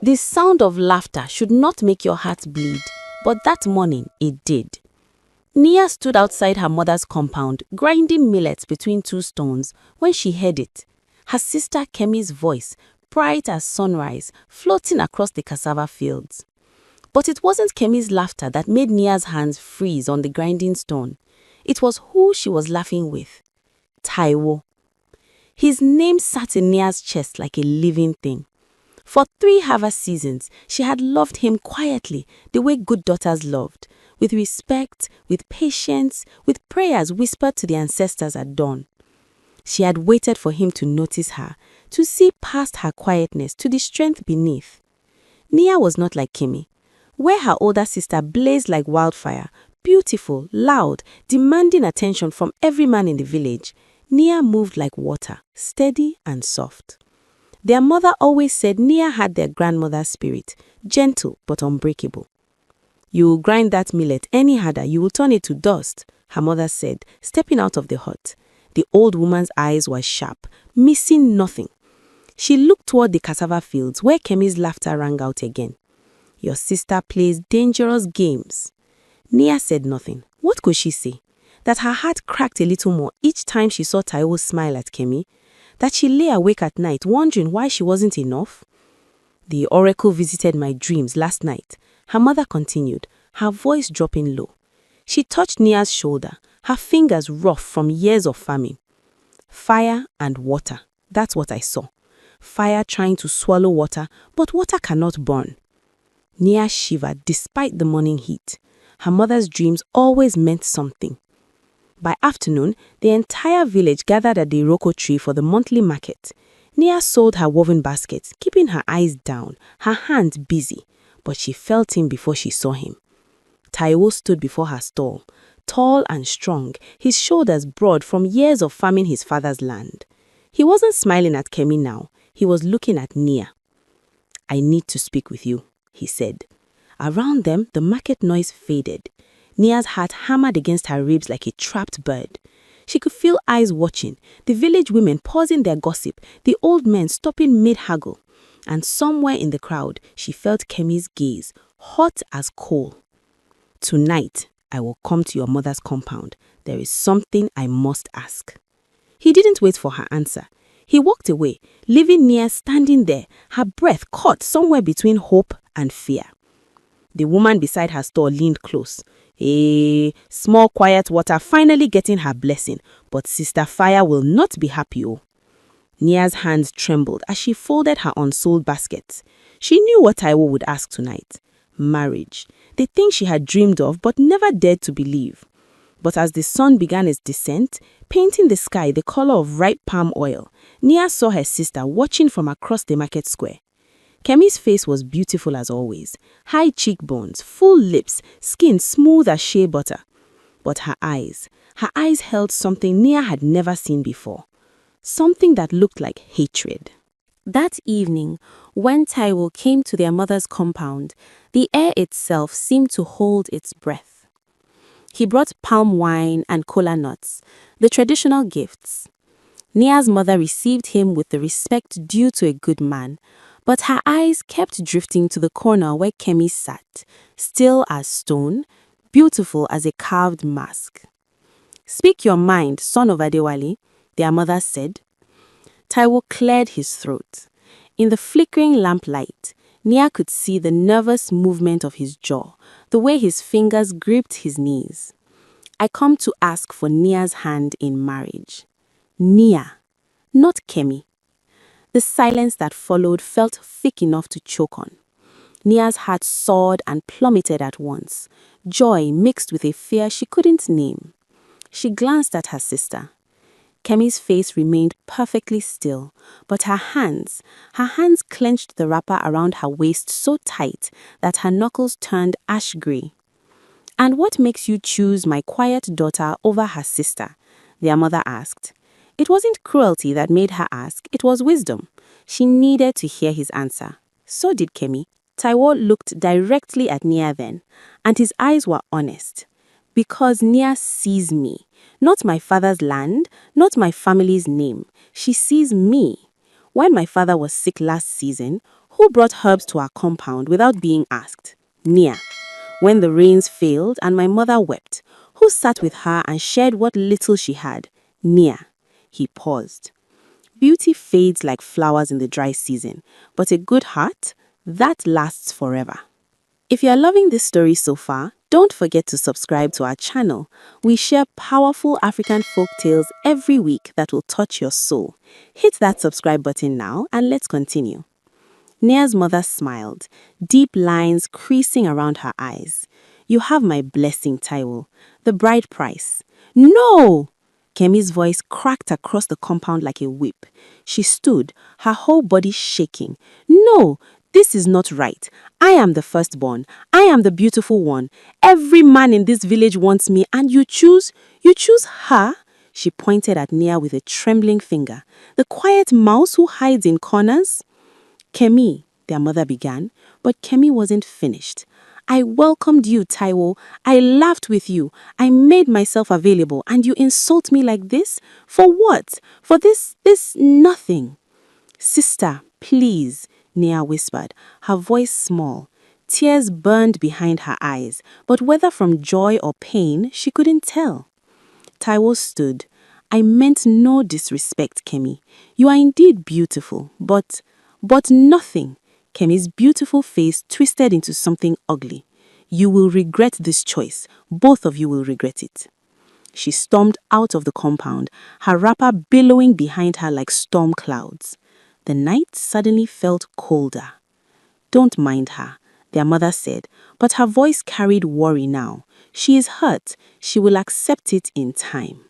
The sound of laughter should not make your heart bleed, but that morning it did. Nia stood outside her mother's compound, grinding millets between two stones, when she heard it. Her sister Kemi's voice, bright as sunrise, floating across the cassava fields. But it wasn't Kemi's laughter that made Nia's hands freeze on the grinding stone. It was who she was laughing with. Taiwo. His name sat in Nia's chest like a living thing. For 3 harvest seasons, she had loved him quietly, the way good daughters loved, with respect, with patience, with prayers whispered to the ancestors at dawn. She had waited for him to notice her, to see past her quietness to the strength beneath. Nia was not like Kemi, where her older sister blazed like wildfire, beautiful, loud, demanding attention from every man in the village. Nia moved like water, steady and soft. Their mother always said Nia had their grandmother's spirit, gentle but unbreakable. "You will grind that millet any harder, you will turn it to dust," her mother said, stepping out of the hut. The old woman's eyes were sharp, missing nothing. She looked toward the cassava fields where Kemi's laughter rang out again. "Your sister plays dangerous games." Nia said nothing. What could she say? That her heart cracked a little more each time she saw Taiwo smile at Kemi? That she lay awake at night wondering why she wasn't enough? "The oracle visited my dreams last night," her mother continued, her voice dropping low. She touched Nia's shoulder, her fingers rough from years of farming. "Fire and water, that's what I saw. Fire trying to swallow water, but water cannot burn." Nia shivered despite the morning heat. Her mother's dreams always meant something. By afternoon, the entire village gathered at the Iroko tree for the monthly market. Nia sold her woven baskets, keeping her eyes down, her hands busy, but she felt him before she saw him. Taiwo stood before her stall, tall and strong, his shoulders broad from years of farming his father's land. He wasn't smiling at Kemi now, he was looking at Nia. "I need to speak with you," he said. Around them, the market noise faded. Nia's heart hammered against her ribs like a trapped bird. She could feel eyes watching, the village women pausing their gossip, the old men stopping mid-haggle. And somewhere in the crowd, she felt Kemi's gaze, hot as coal. "Tonight, I will come to your mother's compound. There is something I must ask." He didn't wait for her answer. He walked away, leaving Nia standing there, her breath caught somewhere between hope and fear. The woman beside her stall leaned close. Small quiet water finally getting her blessing, but Sister Fire will not be happy. Nia's hands trembled as she folded her unsold baskets. She knew what Taiwo would ask tonight. Marriage, the thing she had dreamed of but never dared to believe. But as the sun began its descent, painting the sky the color of ripe palm oil, Nia saw her sister watching from across the market square. Kemi's face was beautiful as always, high cheekbones, full lips, skin smooth as shea butter. But her eyes held something Nia had never seen before, something that looked like hatred. That evening, when Taiwo came to their mother's compound, the air itself seemed to hold its breath. He brought palm wine and kola nuts, the traditional gifts. Nia's mother received him with the respect due to a good man, but her eyes kept drifting to the corner where Kemi sat, still as stone, beautiful as a carved mask. "Speak your mind, son of Adewale," their mother said. Taiwo cleared his throat. In the flickering lamplight, Nia could see the nervous movement of his jaw, the way his fingers gripped his knees. "I come to ask for Nia's hand in marriage." Nia, not Kemi. The silence that followed felt thick enough to choke on. Nia's heart soared and plummeted at once, joy mixed with a fear she couldn't name. She glanced at her sister. Kemi's face remained perfectly still, but her hands clenched the wrapper around her waist so tight that her knuckles turned ash gray. "And what makes you choose my quiet daughter over her sister?" their mother asked. It wasn't cruelty that made her ask, it was wisdom. She needed to hear his answer. So did Kemi. Taiwo looked directly at Nia then, and his eyes were honest. "Because Nia sees me. Not my father's land, not my family's name. She sees me. When my father was sick last season, Who brought herbs to our compound without being asked? Nia. When the rains failed and my mother wept, who sat with her and shared what little she had? Nia. He paused. Beauty fades like flowers in the dry season, but a good heart, that lasts forever. If you are loving this story so far, don't forget to subscribe to our channel. We share powerful African folk tales every week that will touch your soul. Hit that subscribe button now and let's continue. Nia's mother smiled, deep lines creasing around her eyes. You have my blessing, Taiwo. The bride price. No! Kemi's voice cracked across the compound like a whip. She stood, her whole body shaking. No, this is not right. I am the firstborn. I am the beautiful one. Every man in this village wants me, and you choose her? She pointed at Nia with a trembling finger. The quiet mouse who hides in corners? Kemi, their mother began, but Kemi wasn't finished. I welcomed you, Taiwo. I laughed with you. I made myself available, and you insult me like this? For what? For this nothing. Sister, please, Nia whispered, her voice small. Tears burned behind her eyes, but whether from joy or pain, she couldn't tell. Taiwo stood. I meant no disrespect, Kemi. You are indeed beautiful, but nothing. Kemi's beautiful face twisted into something ugly. You will regret this choice. Both of you will regret it. She stormed out of the compound, her wrapper billowing behind her like storm clouds. The night suddenly felt colder. Don't mind her, their mother said, but her voice carried worry now. She is hurt. She will accept it in time.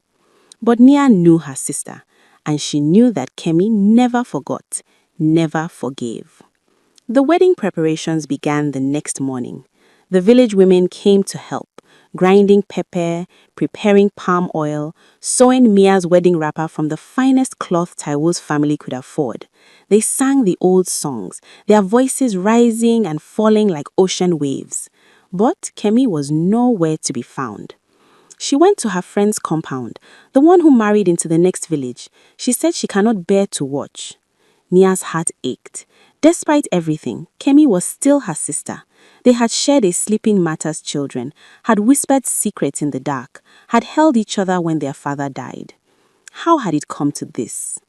But Nia knew her sister, and she knew that Kemi never forgot, never forgave. The wedding preparations began the next morning. The village women came to help, grinding pepper, preparing palm oil, sewing Mia's wedding wrapper from the finest cloth Taiwo's family could afford. They sang the old songs, their voices rising and falling like ocean waves. But Kemi was nowhere to be found. She went to her friend's compound, the one who married into the next village. She said she cannot bear to watch. Nia's heart ached. Despite everything, Kemi was still her sister. They had shared a sleeping mat as children, had whispered secrets in the dark, had held each other when their father died. How had it come to this?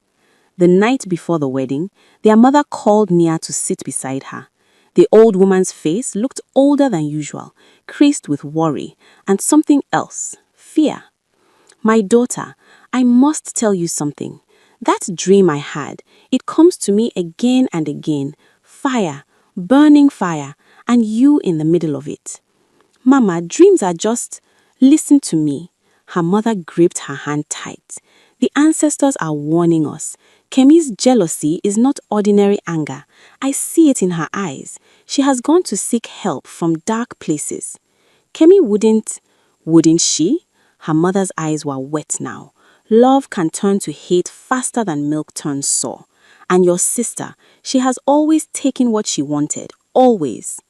The night before the wedding, their mother called Nia to sit beside her. The old woman's face looked older than usual, creased with worry, and something else, fear. My daughter, I must tell you something. That dream I had, it comes to me again and again. Fire, burning fire, and you in the middle of it. Mama, dreams are just... Listen to me. Her mother gripped her hand tight. The ancestors are warning us. Kemi's jealousy is not ordinary anger. I see it in her eyes. She has gone to seek help from dark places. Kemi wouldn't she? Her mother's eyes were wet now. Love can turn to hate faster than milk turns sour. And your sister, she has always taken what she wanted. Always.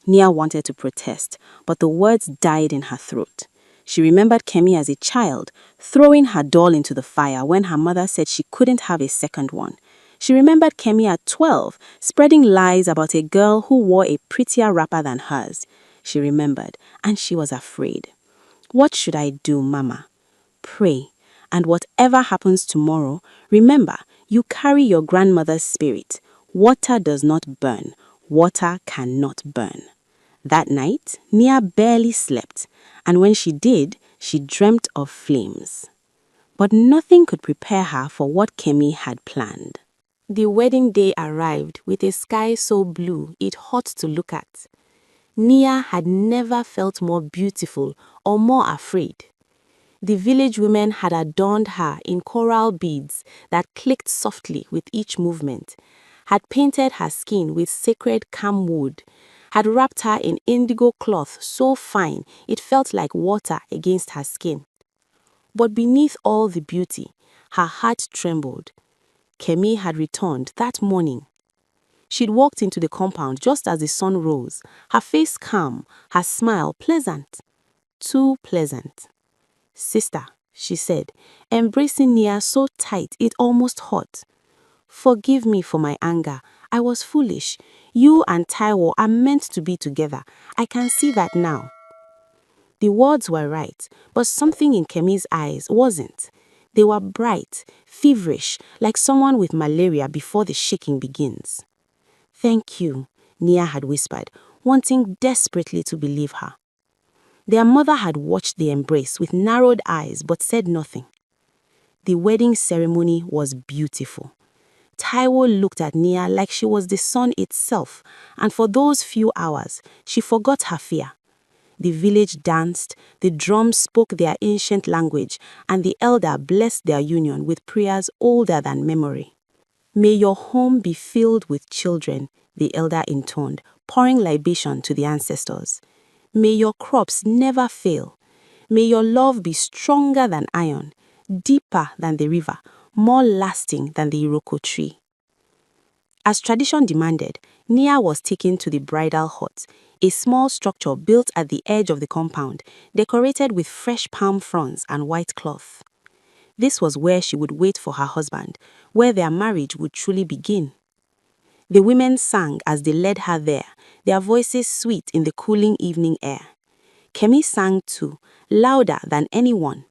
Nia wanted to protest, but the words died in her throat. She remembered Kemi as a child, throwing her doll into the fire when her mother said she couldn't have a second one. She remembered Kemi at 12, spreading lies about a girl who wore a prettier wrapper than hers. She remembered, and she was afraid. What should I do, Mama? Pray. And whatever happens tomorrow, remember, you carry your grandmother's spirit. Water does not burn. Water cannot burn. That night, Nia barely slept, and when she did, she dreamt of flames. But nothing could prepare her for what Kemi had planned. The wedding day arrived with a sky so blue it hurt to look at. Nia had never felt more beautiful or more afraid. The village women had adorned her in coral beads that clicked softly with each movement, had painted her skin with sacred camwood, had wrapped her in indigo cloth so fine it felt like water against her skin. But beneath all the beauty, her heart trembled. Kemi had returned that morning. She'd walked into the compound just as the sun rose, her face calm, her smile pleasant. Too pleasant. Sister, she said, embracing Nia so tight it almost hurt. Forgive me for my anger. I was foolish. You and Taiwo are meant to be together. I can see that now." The words were right, but something in Kemi's eyes wasn't. They were bright, feverish, like someone with malaria before the shaking begins. "Thank you," Nia had whispered, wanting desperately to believe her. Their mother had watched the embrace with narrowed eyes but said nothing. The wedding ceremony was beautiful. Taiwo looked at Nia like she was the sun itself, and for those few hours, she forgot her fear. The village danced, the drums spoke their ancient language, and the elder blessed their union with prayers older than memory. "May your home be filled with children," the elder intoned, pouring libation to the ancestors. "May your crops never fail. May your love be stronger than iron, deeper than the river, more lasting than the Iroko tree." As tradition demanded, Nia was taken to the bridal hut, a small structure built at the edge of the compound, decorated with fresh palm fronds and white cloth. This was where she would wait for her husband, where their marriage would truly begin. The women sang as they led her there, their voices sweet in the cooling evening air. Kemi sang too, louder than anyone.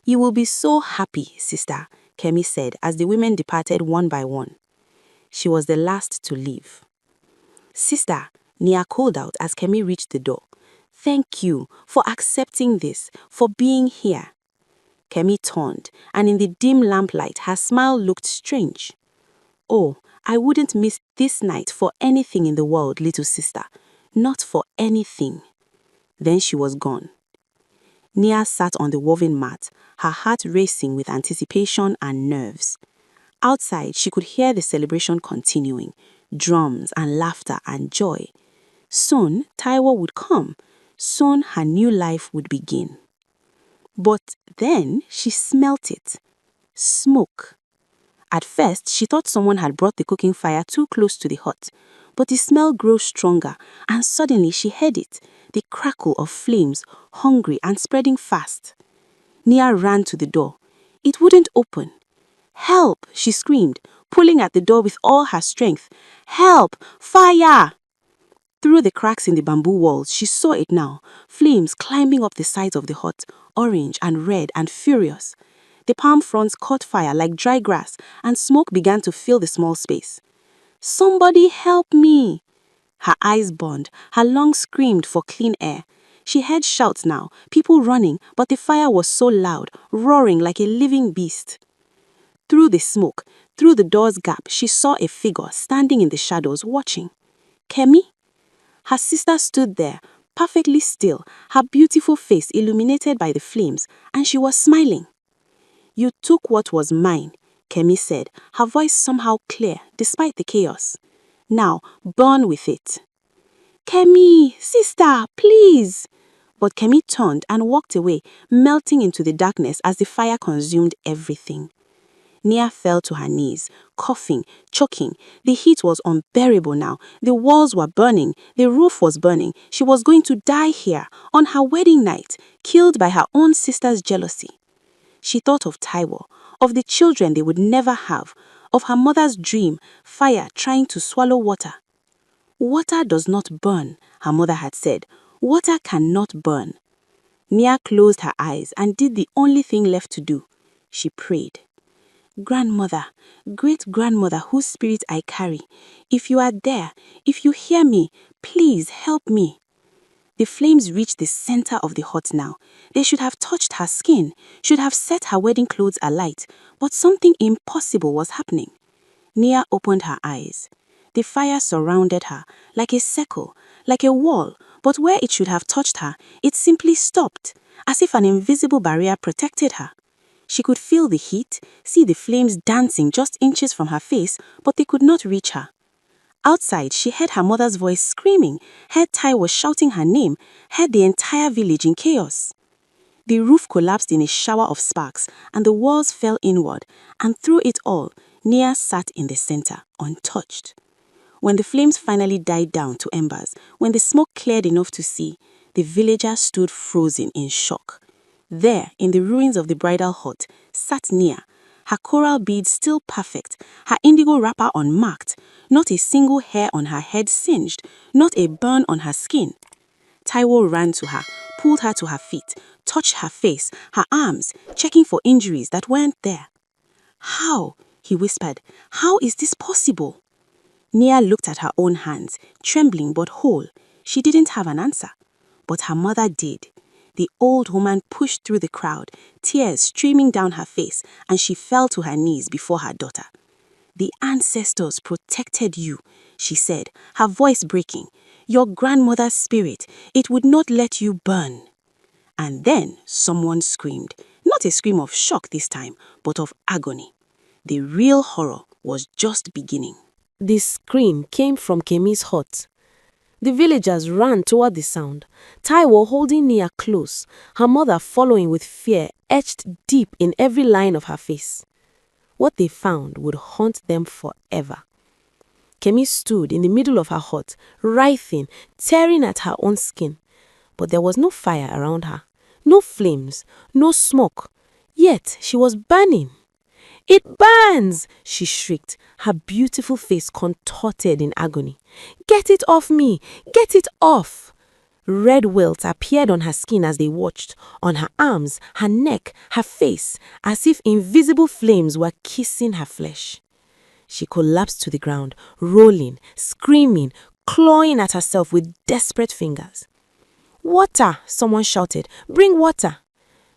"You will be so happy, sister," Kemi said as the women departed one by one. She was the last to leave. "Sister," Nia called out as Kemi reached the door. "Thank you for accepting this, for being here." Kemi turned, and in the dim lamplight, her smile looked strange. "Oh, I wouldn't miss this night for anything in the world, little sister. Not for anything." Then she was gone. Nia sat on the woven mat, her heart racing with anticipation and nerves. Outside, she could hear the celebration continuing, drums and laughter and joy. Soon, Taiwo would come. Soon, her new life would begin. But then she smelt it. Smoke. At first, she thought someone had brought the cooking fire too close to the hut. But the smell grew stronger, and suddenly she heard it, the crackle of flames, hungry and spreading fast. Nia ran to the door. It wouldn't open. "Help!" she screamed, pulling at the door with all her strength. "Help! Fire!" Through the cracks in the bamboo walls, she saw it now, flames climbing up the sides of the hut, orange and red and furious. The palm fronds caught fire like dry grass, and smoke began to fill the small space. "Somebody help me!" Her eyes burned, her lungs screamed for clean air. She heard shouts now, people running, but the fire was so loud, roaring like a living beast. Through the smoke, through the door's gap, she saw a figure standing in the shadows, watching. Kemi? Her sister stood there, perfectly still, her beautiful face illuminated by the flames, and she was smiling. "You took what was mine," Kemi said, her voice somehow clear, despite the chaos. "Now, burn with it." "Kemi, sister, please!" But Kemi turned and walked away, melting into the darkness as the fire consumed everything. Nia fell to her knees, coughing, choking. The heat was unbearable now. The walls were burning. The roof was burning. She was going to die here, on her wedding night, killed by her own sister's jealousy. She thought of Taiwo, of the children they would never have, of her mother's dream, fire trying to swallow water. "Water does not burn," her mother had said. "Water cannot burn." Nia closed her eyes and did the only thing left to do. She prayed. "Grandmother, great-grandmother whose spirit I carry, if you are there, if you hear me, please help me." The flames reached the center of the hut now. They should have touched her skin, should have set her wedding clothes alight, but something impossible was happening. Nia opened her eyes. The fire surrounded her, like a circle, like a wall, but where it should have touched her, it simply stopped, as if an invisible barrier protected her. She could feel the heat, see the flames dancing just inches from her face, but they could not reach her. Outside, she heard her mother's voice screaming, heard Taiwo shouting her name, heard the entire village in chaos. The roof collapsed in a shower of sparks, and the walls fell inward, and through it all, Nia sat in the center, untouched. When the flames finally died down to embers, when the smoke cleared enough to see, the villagers stood frozen in shock. There, in the ruins of the bridal hut, sat Nia, her coral beads still perfect, her indigo wrapper unmarked, not a single hair on her head singed, not a burn on her skin. Taiwo ran to her, pulled her to her feet, touched her face, her arms, checking for injuries that weren't there. "How?" he whispered. "How is this possible?" Nia looked at her own hands, trembling but whole. She didn't have an answer, but her mother did. The old woman pushed through the crowd, tears streaming down her face, and she fell to her knees before her daughter. "The ancestors protected you," she said, her voice breaking. "Your grandmother's spirit, it would not let you burn." And then someone screamed, not a scream of shock this time, but of agony. The real horror was just beginning. The scream came from Kemi's hut. The villagers ran toward the sound, Taiwo holding Nia close, her mother following with fear etched deep in every line of her face. What they found would haunt them forever. Kemi stood in the middle of her hut, writhing, tearing at her own skin. But there was no fire around her, no flames, no smoke. Yet she was burning. "It burns!" she shrieked, her beautiful face contorted in agony. "Get it off me! Get it off!" Red welts appeared on her skin as they watched, on her arms, her neck, her face, as if invisible flames were kissing her flesh. She collapsed to the ground, rolling, screaming, clawing at herself with desperate fingers. "Water!" someone shouted. "Bring water!"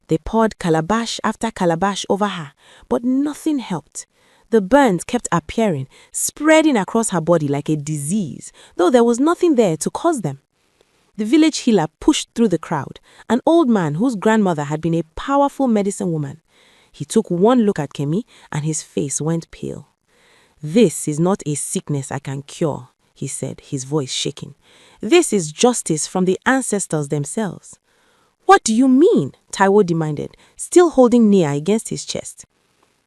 They poured calabash after calabash over her, but nothing helped. The burns kept appearing, spreading across her body like a disease, though there was nothing there to cause them. The village healer pushed through the crowd, an old man whose grandmother had been a powerful medicine woman. He took one look at Kemi and his face went pale. "This is not a sickness I can cure," he said, his voice shaking. "This is justice from the ancestors themselves." "What do you mean?" Taiwo demanded, still holding Nia against his chest.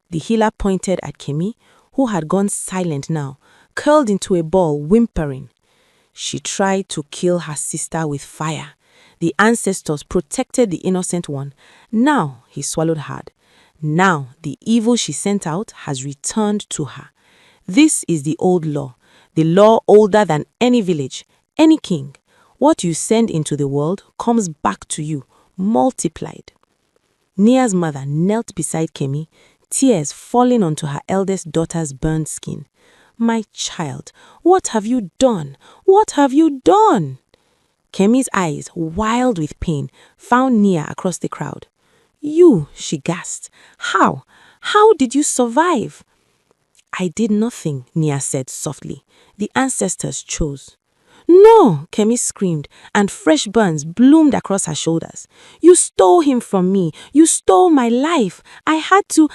The healer pointed at Kemi, who had gone silent now, curled into a ball, whimpering. "She tried to kill her sister with fire. The ancestors protected the innocent one. Now," he swallowed hard, "now the evil she sent out has returned to her. This is the old law, the law older than any village, any king. What you send into the world comes back to you, multiplied." Nia's mother knelt beside Kemi, tears falling onto her eldest daughter's burned skin. "My child, what have you done? What have you done?" Kemi's eyes, wild with pain, found Nia across the crowd. "You," she gasped. "How? How did you survive?" "I did nothing," Nia said softly. "The ancestors chose." "No!" Kemi screamed, and fresh burns bloomed across her shoulders. "You stole him from me. You stole my life. I had to.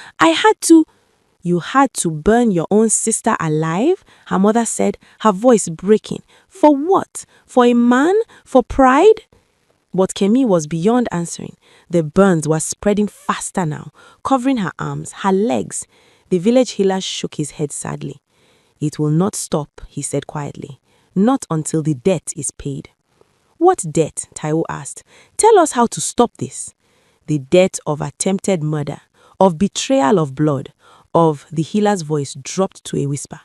"You had to burn your own sister alive?" her mother said, her voice breaking. "For what? For a man? For pride?" But Kemi was beyond answering. The burns were spreading faster now, covering her arms, her legs. The village healer shook his head sadly. "It will not stop," he said quietly. "Not until the debt is paid." "What debt?" Taiwo asked. "Tell us how to stop this." "The debt of attempted murder, of betrayal of blood, of," the healer's voice dropped to a whisper,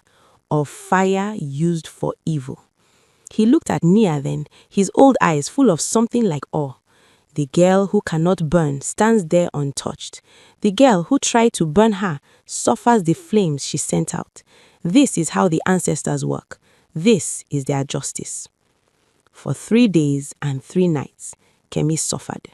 "of fire used for evil." He looked at Nia then, his old eyes full of something like awe. "The girl who cannot burn stands there untouched. The girl who tried to burn her suffers the flames she sent out. This is how the ancestors work. This is their justice." For 3 days and 3 nights, Kemi suffered.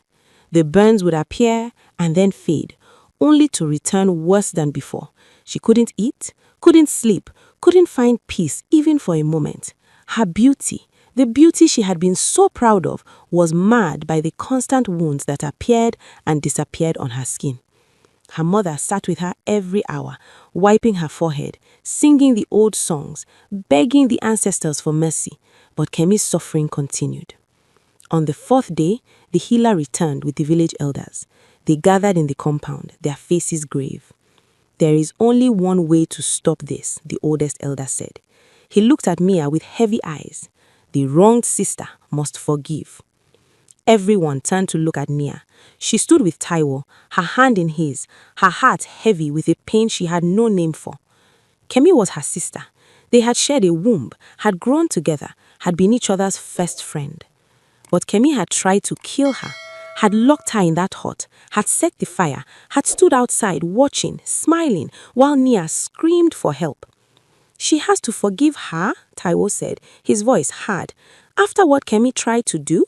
The burns would appear and then fade, only to return worse than before. She couldn't eat, couldn't sleep, couldn't find peace even for a moment. Her beauty, the beauty she had been so proud of, was marred by the constant wounds that appeared and disappeared on her skin. Her mother sat with her every hour, wiping her forehead, singing the old songs, begging the ancestors for mercy, but Kemi's suffering continued. On the 4th day, the healer returned with the village elders. They gathered in the compound, their faces grave. "There is only one way to stop this," the oldest elder said. He looked at Mia with heavy eyes. "The wronged sister must forgive." Everyone turned to look at Nia. She stood with Taiwo, her hand in his, her heart heavy with a pain she had no name for. Kemi was her sister. They had shared a womb, had grown together, had been each other's first friend. But Kemi had tried to kill her, had locked her in that hut, had set the fire, had stood outside watching, smiling, while Nia screamed for help. She has to forgive her, Taiwo said, his voice hard. After what Kemi tried to do?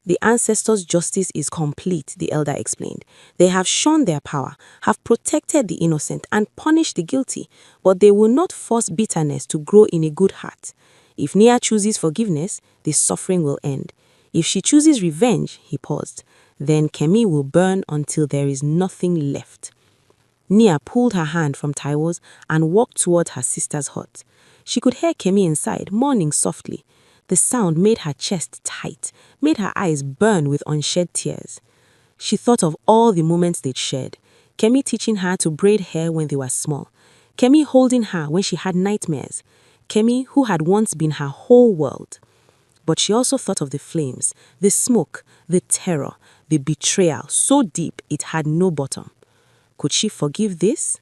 The ancestors' justice is complete, the elder explained. They have shown their power, have protected the innocent and punished the guilty, but they will not force bitterness to grow in a good heart. If Nia chooses forgiveness, the suffering will end. If she chooses revenge, he paused, then Kemi will burn until there is nothing left. Nia pulled her hand from Taiwo's and walked toward her sister's hut. She could hear Kemi inside, mourning softly. The sound made her chest tight, made her eyes burn with unshed tears. She thought of all the moments they'd shared. Kemi teaching her to braid hair when they were small. Kemi holding her when she had nightmares. Kemi who had once been her whole world. But she also thought of the flames, the smoke, the terror, the betrayal so deep it had no bottom. Could she forgive this?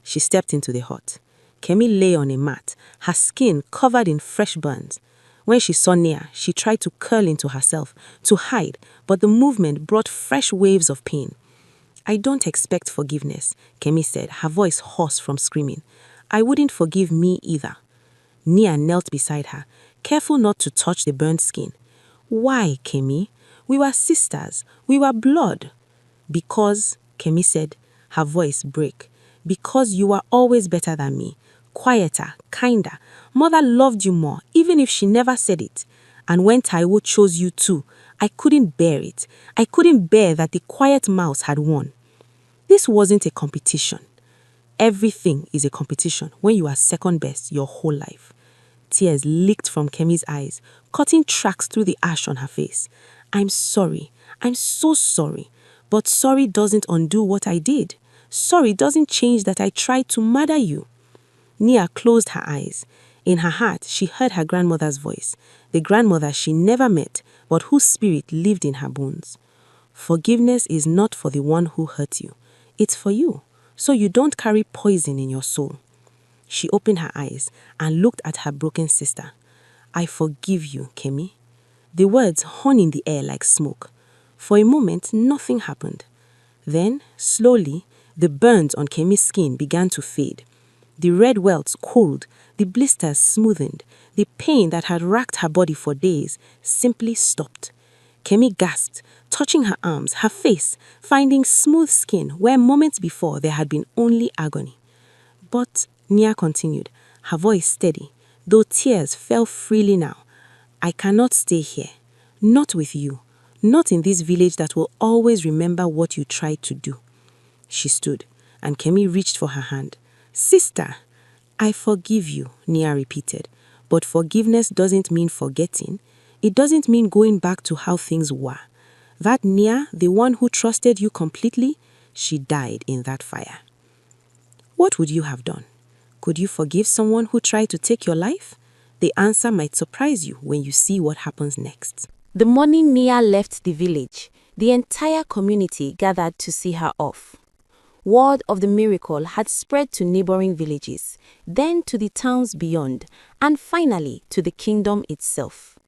She stepped into the hut. Kemi lay on a mat, her skin covered in fresh burns. When she saw Nia, she tried to curl into herself, to hide, but the movement brought fresh waves of pain. I don't expect forgiveness, Kemi said, her voice hoarse from screaming. I wouldn't forgive me either. Nia knelt beside her, careful not to touch the burnt skin. Why, Kemi? We were sisters. We were blood. Because, Kemi said, her voice break, because you were always better than me. Quieter, kinder. Mother loved you more, even if she never said it. And when Taiwo chose you too, I couldn't bear it. I couldn't bear that the quiet mouse had won. This wasn't a competition. Everything is a competition when you are second best your whole life. Tears leaked from Kemi's eyes, cutting tracks through the ash on her face. I'm sorry. I'm so sorry. But sorry doesn't undo what I did. Sorry doesn't change that I tried to murder you. Nia closed her eyes. In her heart, she heard her grandmother's voice, the grandmother she never met, but whose spirit lived in her bones. Forgiveness is not for the one who hurt you. It's for you, so you don't carry poison in your soul. She opened her eyes and looked at her broken sister. I forgive you, Kemi. The words hung in the air like smoke. For a moment, nothing happened. Then, slowly, the burns on Kemi's skin began to fade. The red welts cooled, the blisters smoothened, the pain that had racked her body for days simply stopped. Kemi gasped, touching her arms, her face, finding smooth skin where moments before there had been only agony. But, Nia continued, her voice steady, though tears fell freely now. I cannot stay here. Not with you. Not in this village that will always remember what you tried to do. She stood, and Kemi reached for her hand. Sister, I forgive you, Nia repeated. But forgiveness doesn't mean forgetting. It doesn't mean going back to how things were. That Nia, the one who trusted you completely, she died in that fire. What would you have done? Could you forgive someone who tried to take your life? The answer might surprise you when you see what happens next. The morning Nia left the village, the entire community gathered to see her off. Word of the miracle had spread to neighboring villages, then to the towns beyond, and finally to the kingdom itself.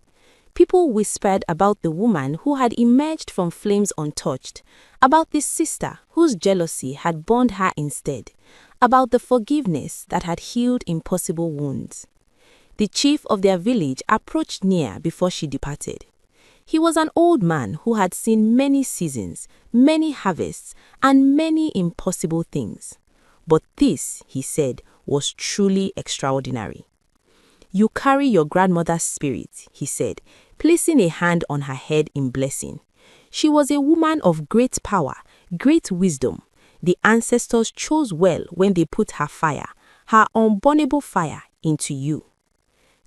People whispered about the woman who had emerged from flames untouched, about the sister whose jealousy had burned her instead, about the forgiveness that had healed impossible wounds. The chief of their village approached Nia before she departed. He was an old man who had seen many seasons, many harvests, and many impossible things. But this, he said, was truly extraordinary. You carry your grandmother's spirit, he said, placing a hand on her head in blessing. She was a woman of great power, great wisdom. The ancestors chose well when they put her fire, her unburnable fire, into you.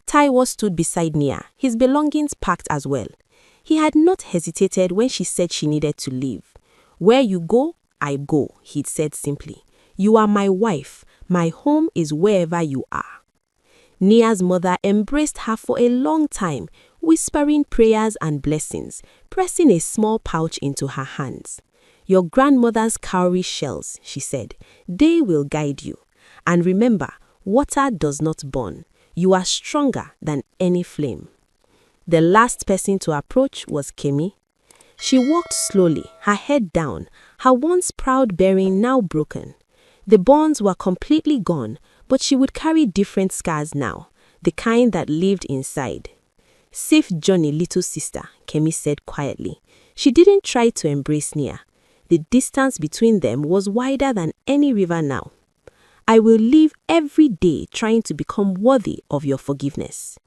Taiwo stood beside Nia, his belongings packed as well. He had not hesitated when she said she needed to leave. Where you go, I go, he'd said simply. You are my wife. My home is wherever you are. Nia's mother embraced her for a long time, whispering prayers and blessings, pressing a small pouch into her hands. "Your grandmother's cowrie shells," she said. "They will guide you. And remember, water does not burn. You are stronger than any flame." The last person to approach was Kemi. She walked slowly, her head down, her once proud bearing now broken. The bonds were completely gone, but she would carry different scars now, the kind that lived inside. "Safe journey, little sister," Kemi said quietly. She didn't try to embrace Nia. The distance between them was wider than any river now. "I will live every day trying to become worthy of your forgiveness.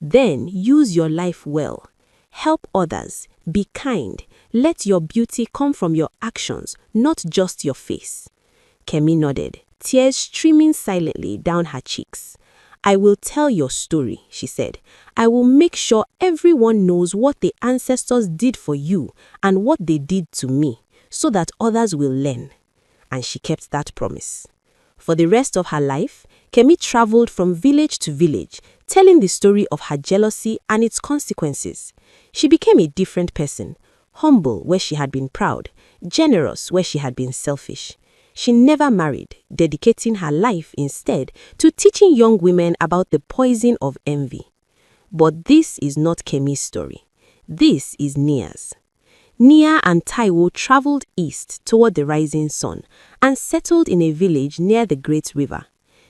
Then use your life well. Help others. Be kind. Let your beauty come from your actions, not just your face." Kemi nodded, tears streaming silently down her cheeks. "I will tell your story," she said. "I will make sure everyone knows what the ancestors did for you and what they did to me, so that others will learn." And she kept that promise. For the rest of her life, Kemi traveled from village to village, telling the story of her jealousy and its consequences. She became a different person, humble where she had been proud, generous where she had been selfish. She never married, dedicating her life instead to teaching young women about the poison of envy. But this is not Kemi's story. This is Nia's. Nia and Taiwo traveled east toward the rising sun and settled in a village near the great river.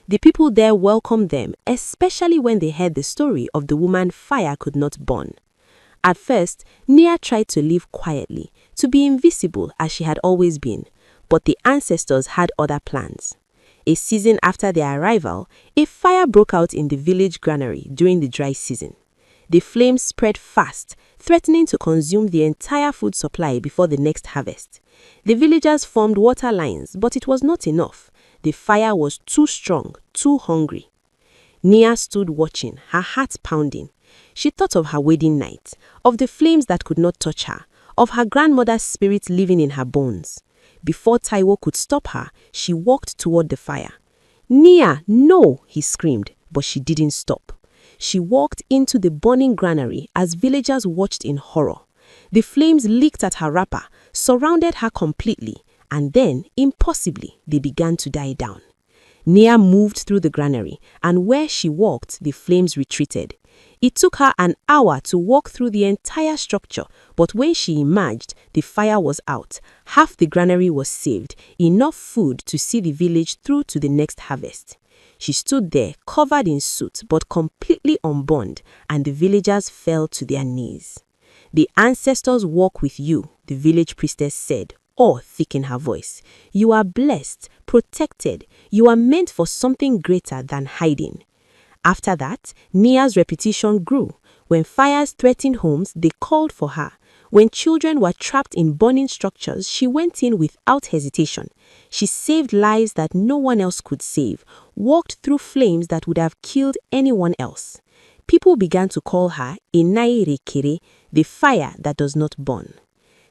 The people there welcomed them, especially when they heard the story of the woman fire could not burn. At first, Nia tried to live quietly, to be invisible as she had always been, but the ancestors had other plans. A season after their arrival, a fire broke out in the village granary during the dry season. The flames spread fast, threatening to consume the entire food supply before the next harvest. The villagers formed water lines, but it was not enough. The fire was too strong, too hungry. Nia stood watching, her heart pounding. She thought of her wedding night, of the flames that could not touch her, of her grandmother's spirit living in her bones. Before Taiwo could stop her, she walked toward the fire. "Nia, no!" he screamed, but she didn't stop. She walked into the burning granary as villagers watched in horror. The flames licked at her wrapper, surrounded her completely, and then, impossibly, they began to die down. Nia moved through the granary, and where she walked, the flames retreated. It took her an hour to walk through the entire structure, but when she emerged, the fire was out. Half the granary was saved, enough food to see the village through to the next harvest. She stood there, covered in soot, but completely unburned, and the villagers fell to their knees. "The ancestors walk with you," the village priestess said, awe thick in her voice. "You are blessed, protected. You are meant for something greater than hiding." After that, Nia's reputation grew. When fires threatened homes, they called for her. When children were trapped in burning structures, she went in without hesitation. She saved lives that no one else could save, walked through flames that would have killed anyone else. People began to call her Inaire, the fire that does not burn.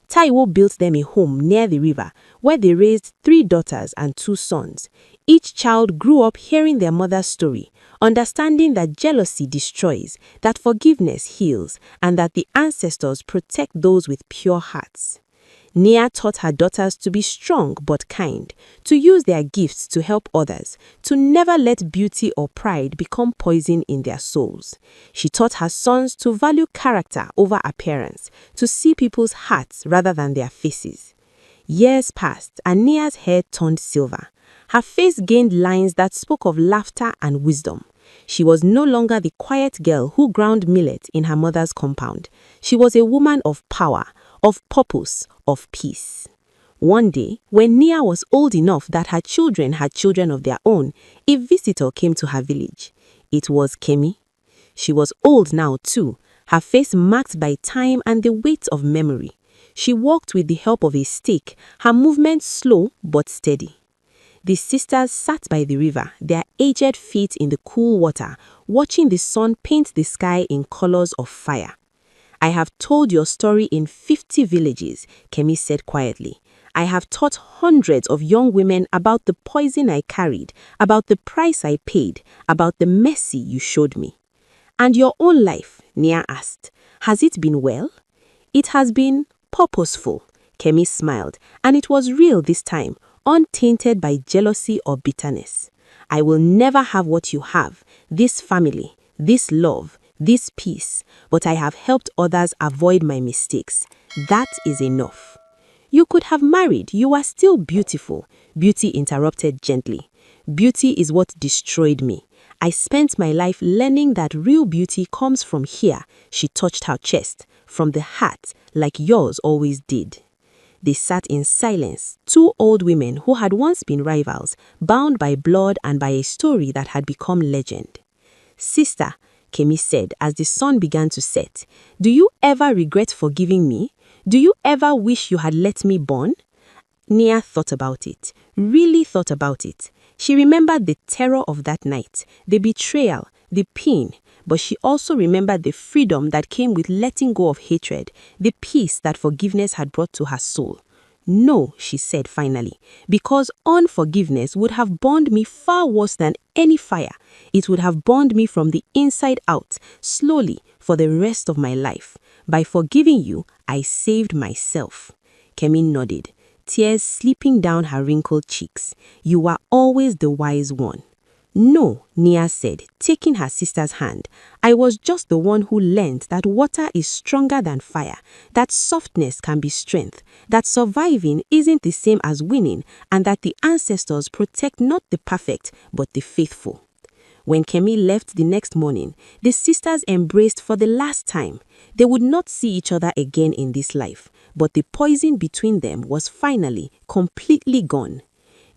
Taiwo built them a home near the river, where they raised 3 daughters and 2 sons. Each child grew up hearing their mother's story, understanding that jealousy destroys, that forgiveness heals, and that the ancestors protect those with pure hearts. Nia taught her daughters to be strong but kind, to use their gifts to help others, to never let beauty or pride become poison in their souls. She taught her sons to value character over appearance, to see people's hearts rather than their faces. Years passed, and Nia's hair turned silver. Her face gained lines that spoke of laughter and wisdom. She was no longer the quiet girl who ground millet in her mother's compound. She was a woman of power, of purpose, of peace. One day, when Nia was old enough that her children had children of their own, a visitor came to her village. It was Kemi. She was old now too, her face marked by time and the weight of memory. She walked with the help of a stick, her movements slow but steady. The sisters sat by the river, their aged feet in the cool water, watching the sun paint the sky in colors of fire. "I have told your story in 50 villages," Kemi said quietly. "I have taught hundreds of young women about the poison I carried, about the price I paid, about the mercy you showed me." "And your own life?" Nia asked. Has it been well? It has been purposeful. Kemi smiled, and it was real this time, untainted by jealousy or bitterness. I will never have what you have, this family, this love, this peace, but I have helped others avoid my mistakes. That is enough. You could have married, you are still beautiful, Beauty interrupted gently. Beauty is what destroyed me. I spent my life learning that real beauty comes from here, she touched her chest, from the heart, like yours always did. They sat in silence, two old women who had once been rivals, bound by blood and by a story that had become legend. Sister, Kemi said as the sun began to set, do you ever regret forgiving me? Do you ever wish you had let me born? Nia thought about it, really thought about it. She remembered the terror of that night, the betrayal, the pain, but she also remembered the freedom that came with letting go of hatred, the peace that forgiveness had brought to her soul. No, she said finally, because unforgiveness would have burned me far worse than any fire. It would have burned me from the inside out, slowly, for the rest of my life. By forgiving you, I saved myself. Kemi nodded, tears slipping down her wrinkled cheeks. You are always the wise one. No, Nia said, taking her sister's hand. I was just the one who learned that water is stronger than fire, that softness can be strength, that surviving isn't the same as winning, and that the ancestors protect not the perfect, but the faithful. When Kemi left the next morning, the sisters embraced for the last time. They would not see each other again in this life, but the poison between them was finally, completely gone.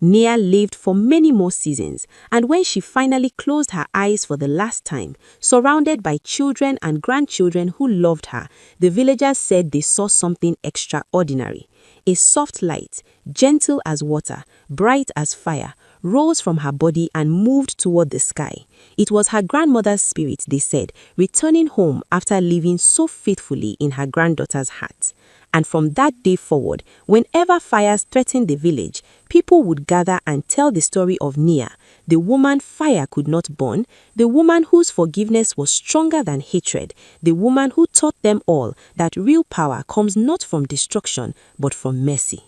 Nia lived for many more seasons, and when she finally closed her eyes for the last time, surrounded by children and grandchildren who loved her, the villagers said they saw something extraordinary. A soft light, gentle as water, bright as fire, rose from her body and moved toward the sky. It was her grandmother's spirit, they said, returning home after living so faithfully in her granddaughter's heart. And from that day forward, whenever fires threatened the village, people would gather and tell the story of Nia, the woman fire could not burn, the woman whose forgiveness was stronger than hatred, the woman who taught them all that real power comes not from destruction, but from mercy.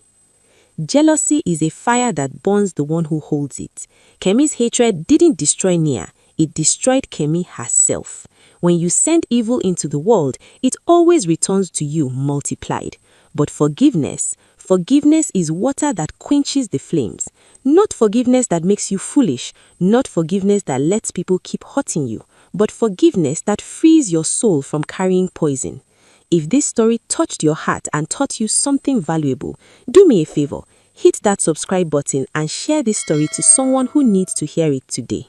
Jealousy is a fire that burns the one who holds it. Kemi's hatred didn't destroy Nia, it destroyed Kemi herself. When you send evil into the world, it always returns to you multiplied. But forgiveness is water that quenches the flames. Not forgiveness that makes you foolish, not forgiveness that lets people keep hurting you, but forgiveness that frees your soul from carrying poison. If this story touched your heart and taught you something valuable, do me a favor, hit that subscribe button and share this story to someone who needs to hear it today.